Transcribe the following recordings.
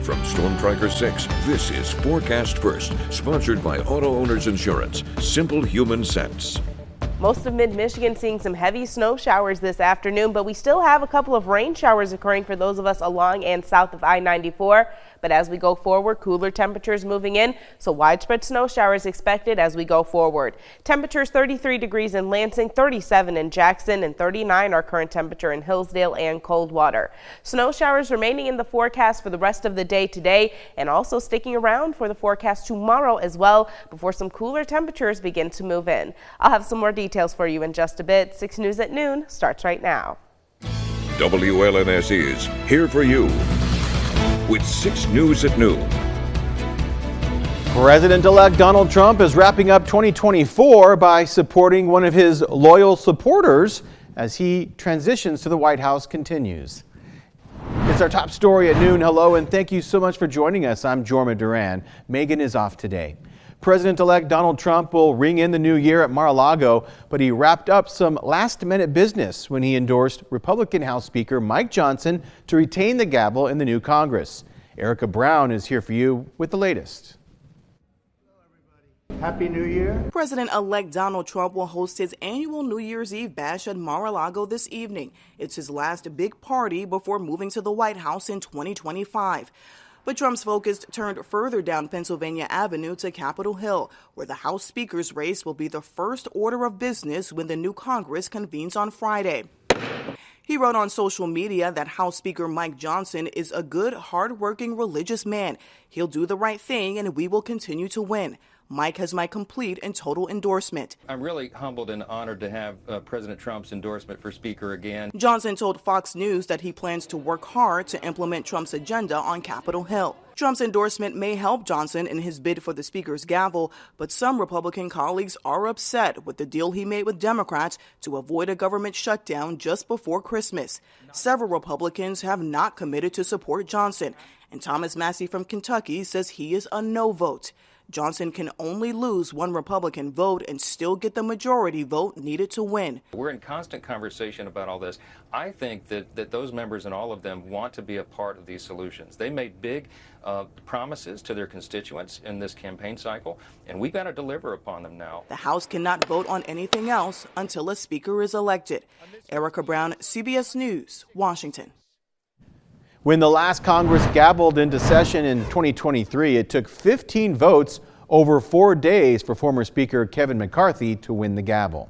From Storm Tracker 6, this is Forecast First, sponsored by Auto Owners Insurance. Simple human sense. Most of mid-Michigan seeing some heavy snow showers this afternoon, but we still have a couple of rain showers occurring for those of us along and south of I-94. But as we go forward, cooler temperatures moving in, so widespread snow showers expected as we go forward. Temperatures 33 degrees in Lansing, 37 in Jackson, and 39 our current temperature in Hillsdale and Coldwater. Snow showers remaining in the forecast for the rest of the day today and also sticking around for the forecast tomorrow as well before some cooler temperatures begin to move in. I'll have some more details for you in just a bit. 6 News at Noon starts right now. WLNS is here for you with 6 News at Noon. President-elect Donald Trump is wrapping up 2024 by supporting one of his loyal supporters as he transitions to the White House continues. It's our top story at noon. Hello, and thank you so much for joining us. I'm Jorma Duran. Megan is off today. President-elect Donald Trump will ring in the new year at Mar-a-Lago, but he wrapped up some last-minute business when he endorsed Republican House Speaker Mike Johnson to retain the gavel in the new Congress. Erica Brown is here for you with the latest. Happy New Year. President-elect Donald Trump will host his annual New Year's Eve bash at Mar-a-Lago this evening. It's his last big party before moving to the White House in 2025. But Trump's focus turned further down Pennsylvania Avenue to Capitol Hill, where the House Speaker's race will be the first order of business when the new Congress convenes on Friday. He wrote on social media that House Speaker Mike Johnson is a good, hard-working, religious man. He'll do the right thing, and we will continue to win. Mike has my complete and total endorsement. I'm really humbled and honored to have President Trump's endorsement for Speaker again. Johnson told Fox News that he plans to work hard to implement Trump's agenda on Capitol Hill. Trump's endorsement may help Johnson in his bid for the Speaker's gavel, but some Republican colleagues are upset with the deal he made with Democrats to avoid a government shutdown just before Christmas. Several Republicans have not committed to support Johnson, and Thomas Massie from Kentucky says he is a no vote. Johnson can only lose one Republican vote and still get the majority vote needed to win. We're in constant conversation about all this. I think that those members and all of them want to be a part of these solutions. They made big promises to their constituents in this campaign cycle, and we've got to deliver upon them now. The House cannot vote on anything else until a speaker is elected. Erica Brown, CBS News, Washington. When the last Congress gavelled into session in 2023, it took 15 votes over 4 days for former Speaker Kevin McCarthy to win the gavel.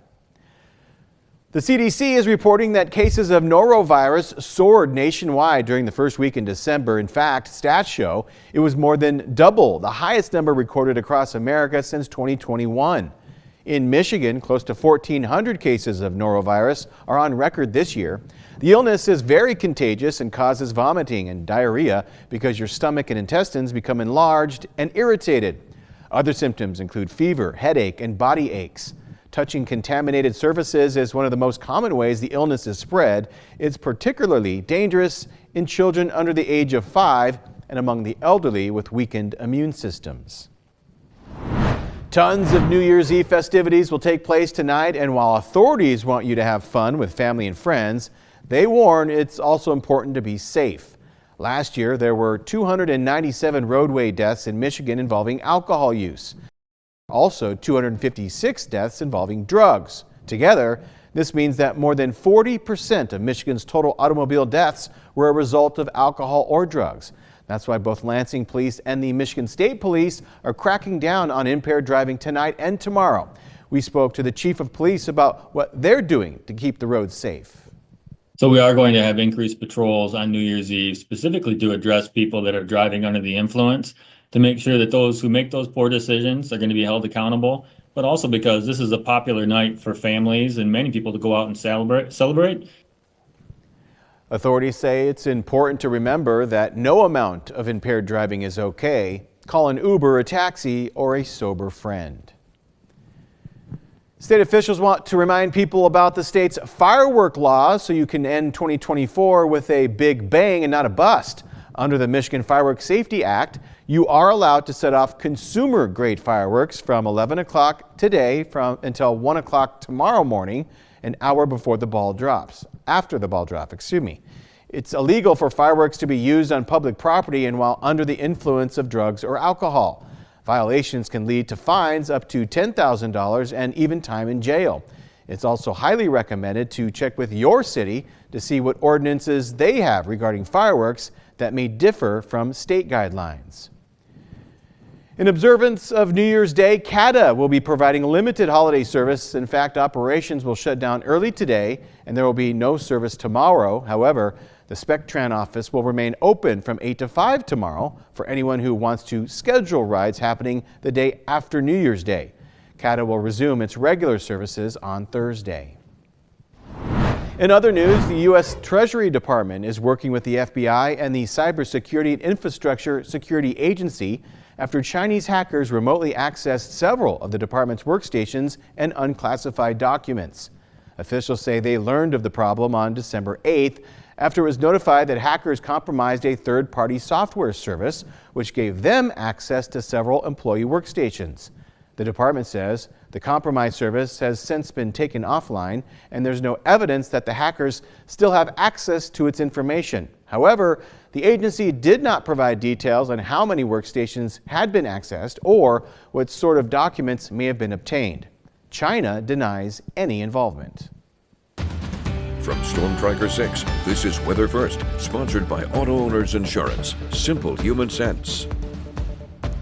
The CDC is reporting that cases of norovirus soared nationwide during the first week in December. In fact, stats show it was more than double the highest number recorded across America since 2021. In Michigan, close to 1,400 cases of norovirus are on record this year. The illness is very contagious and causes vomiting and diarrhea because your stomach and intestines become enlarged and irritated. Other symptoms include fever, headache, and body aches. Touching contaminated surfaces is one of the most common ways the illness is spread. It's particularly dangerous in children under the age of 5 and among the elderly with weakened immune systems. Tons of New Year's Eve festivities will take place tonight, and while authorities want you to have fun with family and friends, they warn it's also important to be safe. Last year, there were 297 roadway deaths in Michigan involving alcohol use. Also, 256 deaths involving drugs. Together, this means that more than 40% of Michigan's total automobile deaths were a result of alcohol or drugs. That's why both Lansing Police and the Michigan State Police are cracking down on impaired driving tonight and tomorrow. We spoke to the Chief of Police about what they're doing to keep the roads safe. So we are going to have increased patrols on New Year's Eve, specifically to address people that are driving under the influence, to make sure that those who make those poor decisions are going to be held accountable, but also because this is a popular night for families and many people to go out and celebrate. Authorities say it's important to remember that no amount of impaired driving is okay. Call an Uber, a taxi, or a sober friend. State officials want to remind people about the state's firework laws so you can end 2024 with a big bang and not a bust. Under the Michigan Fireworks Safety Act, you are allowed to set off consumer-grade fireworks from 11 o'clock today until 1 o'clock tomorrow morning, an hour before the ball drops. After the ball drop, excuse me. It's illegal for fireworks to be used on public property and while under the influence of drugs or alcohol. Violations can lead to fines up to $10,000 and even time in jail. It's also highly recommended to check with your city to see what ordinances they have regarding fireworks that may differ from state guidelines. In observance of New Year's Day, CATA will be providing limited holiday service. In fact, operations will shut down early today and there will be no service tomorrow. However, the Spectran office will remain open from 8 to 5 tomorrow for anyone who wants to schedule rides happening the day after New Year's Day. CATA will resume its regular services on Thursday. In other news, the U.S. Treasury Department is working with the FBI and the Cybersecurity and Infrastructure Security Agency after Chinese hackers remotely accessed several of the department's workstations and unclassified documents. Officials say they learned of the problem on December 8th after it was notified that hackers compromised a third-party software service, which gave them access to several employee workstations. The department says the compromised service has since been taken offline and there's no evidence that the hackers still have access to its information. However, the agency did not provide details on how many workstations had been accessed or what sort of documents may have been obtained. China denies any involvement. From Storm Tracker 6, this is Weather First, sponsored by Auto Owners Insurance. Simple human sense.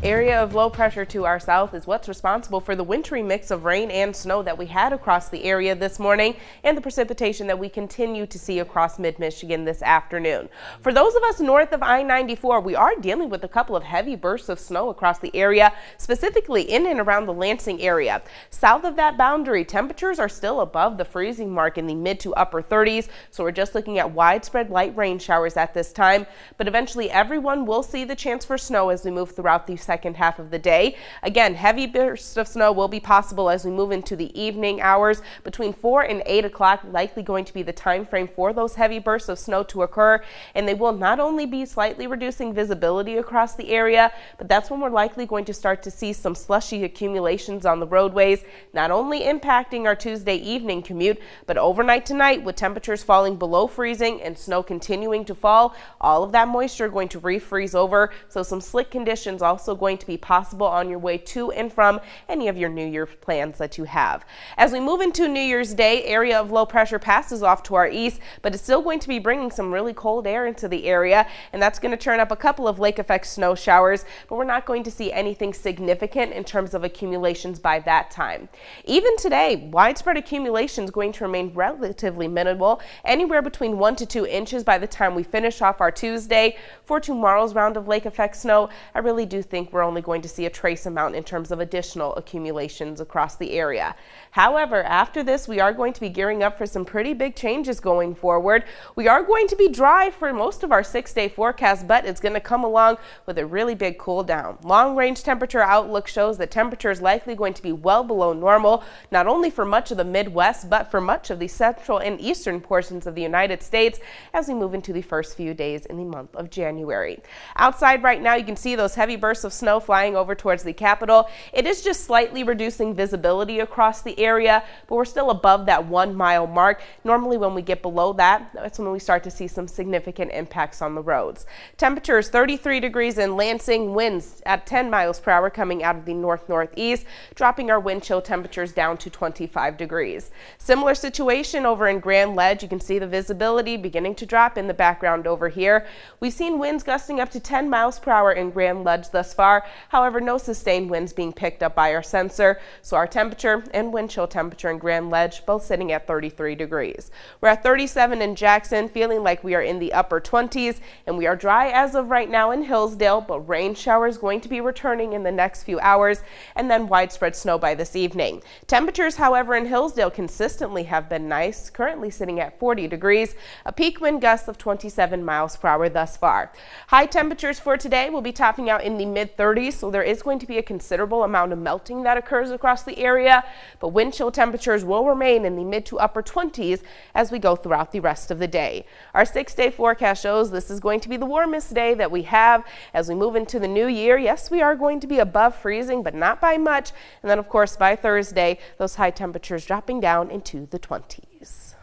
Area of low pressure to our south is what's responsible for the wintry mix of rain and snow that we had across the area this morning and the precipitation that we continue to see across mid-Michigan this afternoon. For those of us north of I-94, we are dealing with a couple of heavy bursts of snow across the area, specifically in and around the Lansing area. South of that boundary, temperatures are still above the freezing mark in the mid to upper 30s, so we're just looking at widespread light rain showers at this time, but eventually everyone will see the chance for snow as we move throughout the second half of the day. Again, heavy bursts of snow will be possible as we move into the evening hours between 4 and 8 o'clock, likely going to be the time frame for those heavy bursts of snow to occur, and they will not only be slightly reducing visibility across the area, but that's when we're likely going to start to see some slushy accumulations on the roadways, not only impacting our Tuesday evening commute, but overnight tonight with temperatures falling below freezing and snow continuing to fall, all of that moisture going to refreeze over, so some slick conditions also going to be possible on your way to and from any of your New Year plans that you have. As we move into New Year's Day, area of low pressure passes off to our east, but it's still going to be bringing some really cold air into the area, and that's going to turn up a couple of lake effect snow showers, but we're not going to see anything significant in terms of accumulations by that time. Even today, widespread accumulation is going to remain relatively minimal, anywhere between 1 to 2 inches by the time we finish off our Tuesday. For tomorrow's round of lake effect snow, I really do think we're only going to see a trace amount in terms of additional accumulations across the area. However, after this, we are going to be gearing up for some pretty big changes going forward. We are going to be dry for most of our 6-day forecast, but it's going to come along with a really big cool down. Long range temperature outlook shows that temperature is likely going to be well below normal, not only for much of the Midwest, but for much of the central and eastern portions of the United States as we move into the first few days in the month of January. Outside right now, you can see those heavy bursts of snow flying over towards the capital. It is just slightly reducing visibility across the area, but we're still above that 1 mile mark. Normally when we get below that, that's when we start to see some significant impacts on the roads. Temperatures 33 degrees in Lansing, winds at 10 miles per hour coming out of the north-northeast, dropping our wind chill temperatures down to 25 degrees. Similar situation over in Grand Ledge. You can see the visibility beginning to drop in the background over here. We've seen winds gusting up to 10 miles per hour in Grand Ledge thus far. However, no sustained winds being picked up by our sensor, so our temperature and wind chill temperature in Grand Ledge both sitting at 33 degrees. We're at 37 in Jackson, feeling like we are in the upper 20s, and we are dry as of right now in Hillsdale, but rain showers going to be returning in the next few hours, and then widespread snow by this evening. Temperatures, however, in Hillsdale consistently have been nice, currently sitting at 40 degrees, a peak wind gust of 27 miles per hour thus far. High temperatures for today will be topping out in the mid-30s, so there is going to be a considerable amount of melting that occurs across the area, but wind chill temperatures will remain in the mid to upper 20s as we go throughout the rest of the day. Our 6-day forecast shows this is going to be the warmest day that we have as we move into the new year. Yes, we are going to be above freezing, but not by much, and then of course by Thursday, those high temperatures dropping down into the 20s.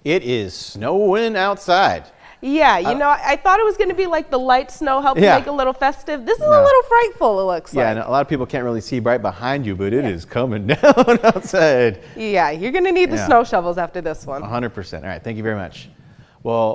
It is snowing outside. Yeah, you know, I thought it was going to be like the light snow helping Yeah. make it a little festive. This is a little frightful, it looks Yeah, like. and a lot of people can't really see right behind you, but it is coming down outside. Yeah, you're going to need the Yeah. snow shovels after this one. 100%. All right, thank you very much. Well.